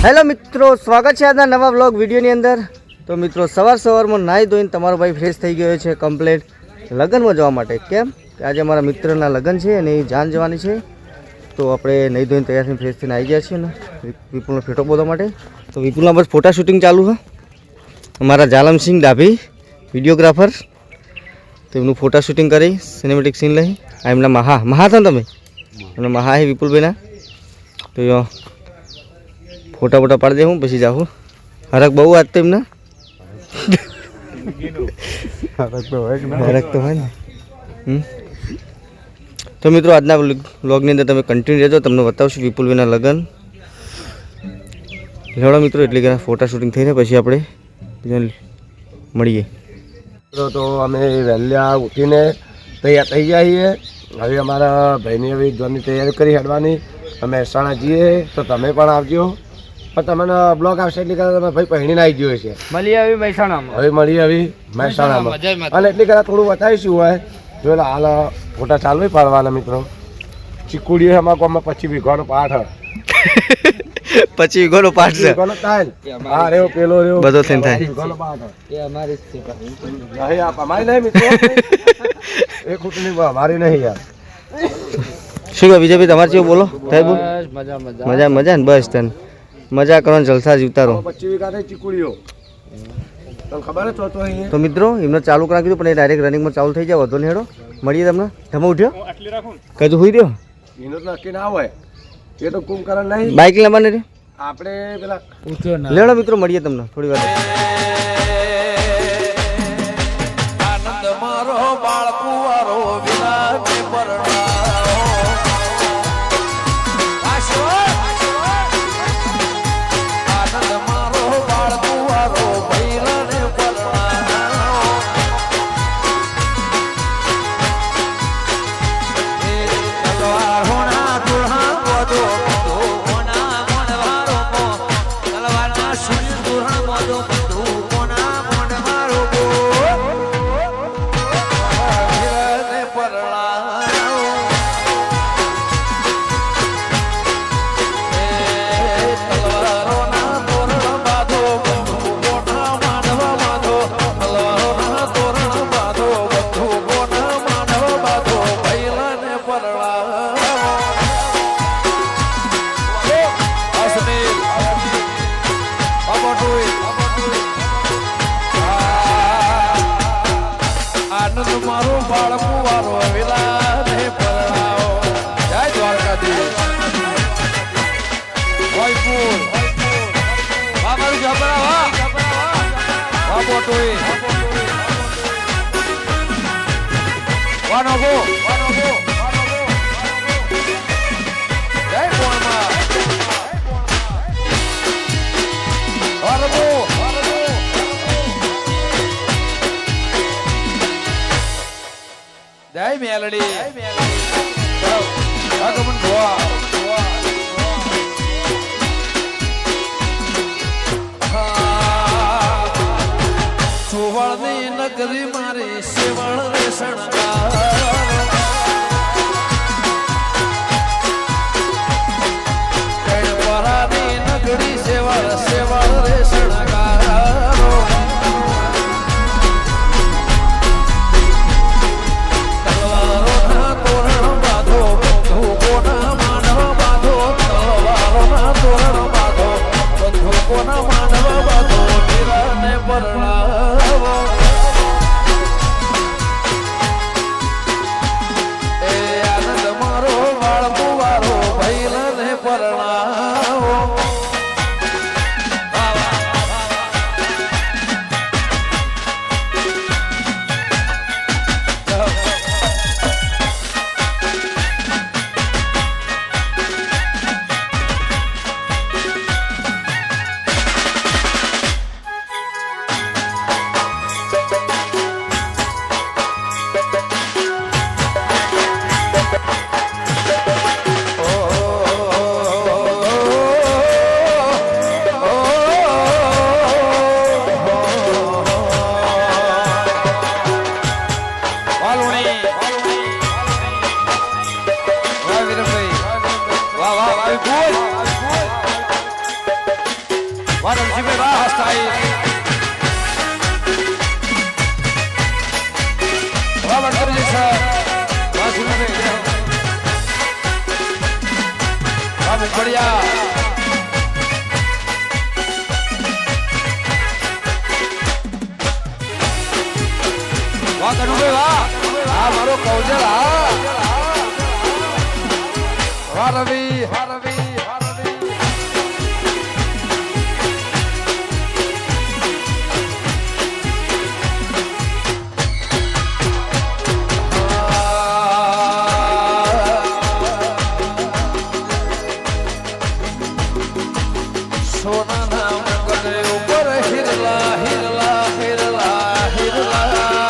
Hello મિત્રો, સ્વાગત છે આજના નવા વ્લોગ વિડીયોની અંદર। તો મિત્રો સવારમાં નાહી ધોઈને તમારો ભાઈ ફ્રેશ થઈ ગયો છે કમ્પ્લીટ લગ્નમાં જવા માટે। કેમ કે આજે અમારા મિત્રના લગ્ન છે અને એ જાન જવાની છે, તો આપણે નહીં ધોઈને તૈયાર થઈને ફ્રેશ થઈને આવી ગયા છીએ ને વિપુલનો ફોટો બોલવા માટે। તો વિપુલના બસ ફોટા શૂટિંગ ચાલુ છે। અમારા જાલમસિંહ ડાભી વિડીયોગ્રાફર, તો એમનું ફોટા શૂટિંગ કરી સિનેમેટિક સીન લઈ આ એમના મહા હતા તમે એમના મહા હે વિપુલભાઈના। તો ફોટા પાડી દે હું પછી જાઉં। હરક બહુ આજ તો એમને હરક તો હોય ને। તો મિત્રો આજના વ્લોગની અંદર તમે કન્ટિન્યુ રહેજો, તમને બતાવશું વિપુલભાઈના લગ્ન। લેવડો મિત્રો એટલી ઘણા ફોટા શૂટિંગ થઈને પછી આપણે મળીએ। તો અમે વહેલા ઉઠીને તૈયાર થઈ જઈએ। હવે અમારા ભાઈની હવે જોની તૈયારી કરી હેડવાની। અમે મહેસાણા જઈએ તો તમે પણ આવજો, પણ તમને બ્લોગ આવશે એટલી કદાચ તમે ભાઈ પહેણીને આવી ગયો છે। મળીએ હવે મહેસાણામાં, હવે મળીએ હવે મહેસાણામાં, અને એટલી કદાચ થોડું બતાવીશું હોય જો હાલ ફોટા ચાલુ પાડવાના મિત્રો। ચીકુડીઓ અમારા ગામમાં 25 વીઘાનો પાઠ 25 વીઘાનો પાઠ છે। હા રેવો પેલો રેવો બધો થઈને થાય વીઘાનો પાઠ એ અમારી જ છે નહીં, આપ અમારી નહીં મિત્રો એ ખોટની અમારી નહીં યાર। શું કહો વિજયભાઈ તમારે કેવું બોલો? થાય બોલ મજા ને બસ તને મજા કરવાનો જલસા જીવતા રહો। 25 વીઘા ચીકુડીઓ તમને ખબર છે ચોથો અહીં। તો મિત્રો એમને ચાલુ કરાવી દીધું પણ એ ડાયરેક્ટ રનિંગમાં ચાલુ થઈ જાય, વધુ નહીં હેડો મળીએ તમને। ધમો ઉઠ્યો કઈ હોઈ રહ્યો એનો તો નક્કી ના હોય, એ તો કુંભકરણ નહીં બાઇક લેવાને રે આપણે પેલા લેવડો મિત્રો મળીએ તમને થોડી વાર। આનંદ મારો બાળકુવારો વિરાટ આનંદ મારો બાળકુવારો ભૈરને તલવાર હોણા દુલ્હા બોધો હોના મોણવારો તલવારના સૂર્ય દુલ્હા બોધો કોના મોણવારો ભૈરને પરણાયો તલવારોના તોરણ બાંધો કોના માનવા બાંધો તલવારોના તોરણ બાંધો કોના માનવા બાંધો ભૈરને પરણાયો અસમીર આનંદ મારો બાળકુવારો વિલાને પરણાવો। જય દ્વારકાધીશ વાયપુર બાબા જબરા વાહ મોટોઈ વાનો ગો જય કોણમાં વરબો જય મેલડી આગમન ભવા સુવર્ણી નગરી મારી સેવળ રે શણગાર કણપરાની નગરી સેવળ રે શણગાર તલવારોના તોરણ બાંધો બંધુકોના માનવ બાંધો તલવારોના તોરણ બાંધો બંધુકોના માનવ બાંધો વીરાને પરણાવો। એ આનંદ મારો બાળકુવારો ભૈરને પરણાવો। વારમજીભાઈ વાહ હસ્તાઈ વાહ વણકરજી સર વાહ જીભાઈ વાહ મુખડિયા વાહ કનુભાઈ વાહ આ મારો કૌજલ વાહ રવિ સોનાના મુગટ ઉપર હિરલા હિરલા હિરલા હિરલા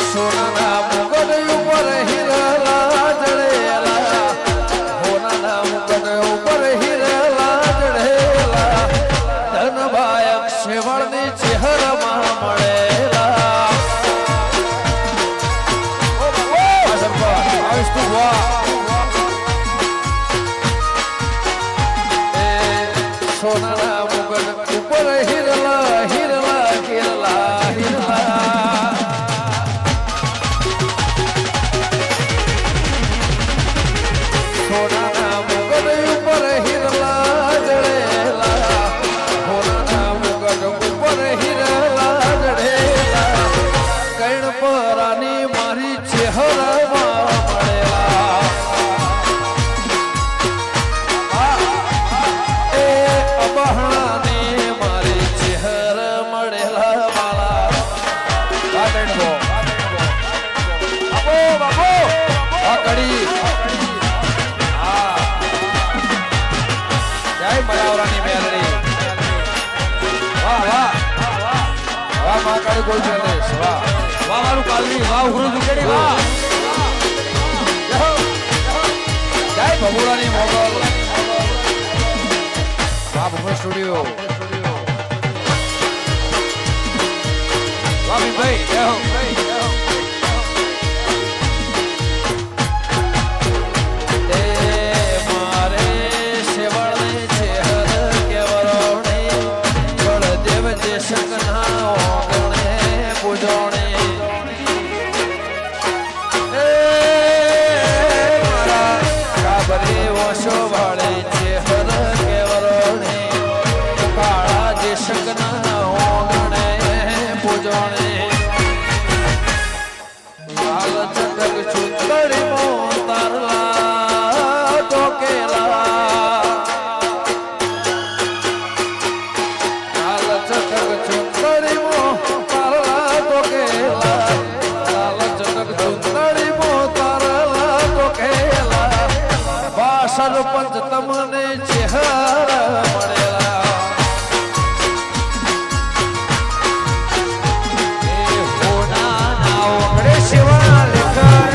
સોનાના મુગટ ઉપર હિરલા જડેલા સોનાના મુગટ ઉપર હિરલા જડેલા ધનભાયક શેવળની ચહેરામાં મળેલા સોનાના મુગટ ઉપર હિરલા હિરલા હિરલા હિરલા સોનાના મુગટ ઉપર હિરલા જડેલા સોનાના મુગટ ઉપર હિરલા જડેલા કૈણ પરાની મારી ચહેરામાં મળેલા એ અબહણાની મારી ચહેર મળેલા માલા બાબો બાબો આ કડી જય મરાવરાની મેલડી વાહ વાહ વાહ મા કાળી ગોલ છે વાહ વાહ મારું કાલની વાહ ઉઘરું દુકેડી વાહ જય બબુડાની મોગલ વાહ બબુડા સ્ટુડિયો વાહ ભાઈ જય હો સરપંચ તમને ચહેરા મળેલા એ હોના ના ઓગળે શિવા લેખાય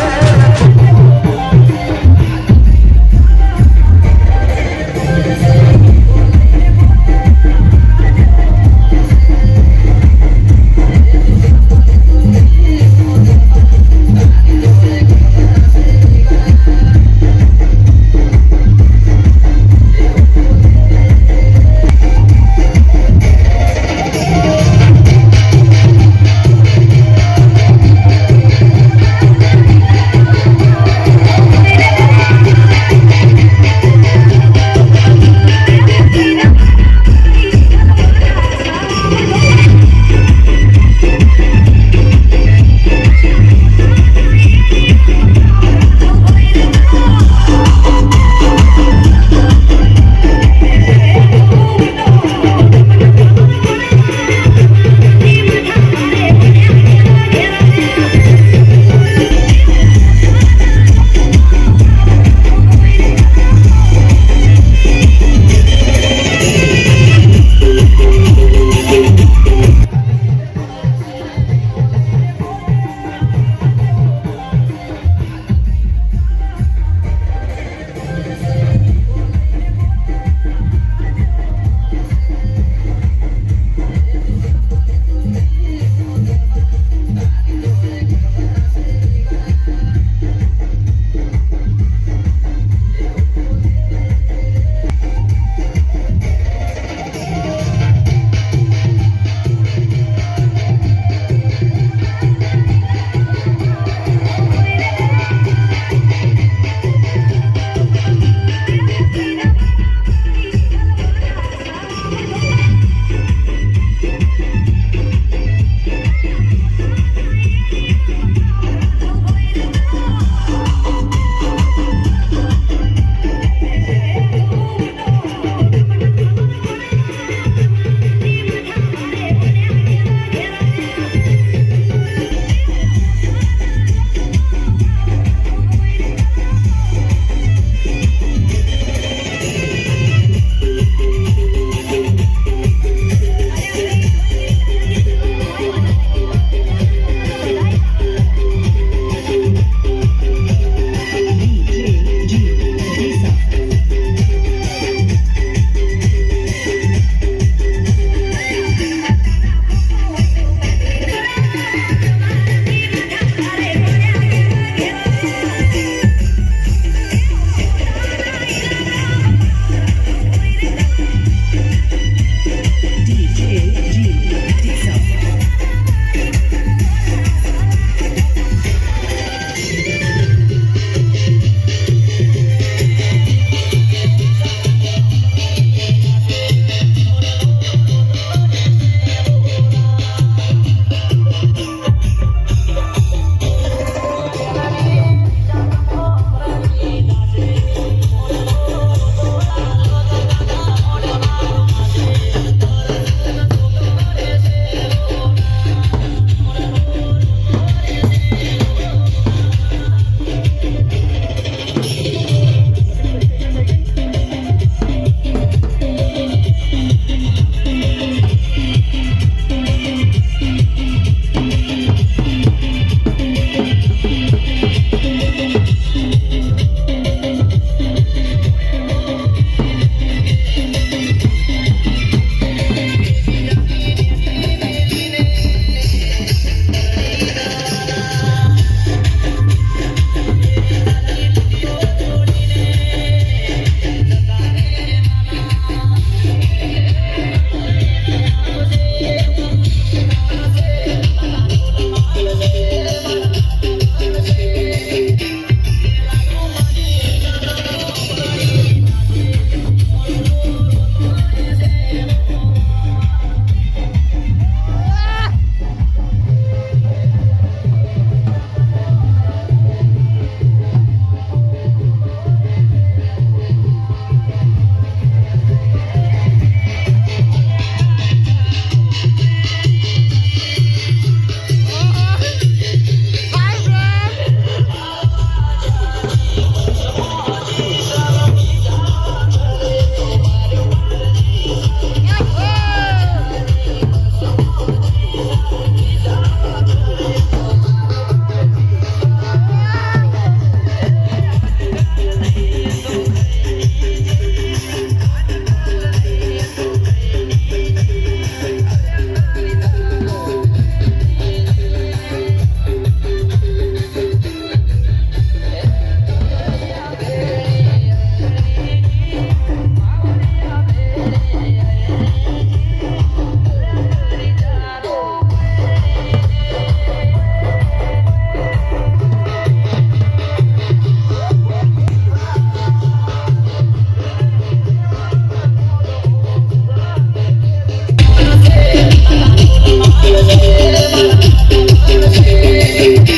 Hey.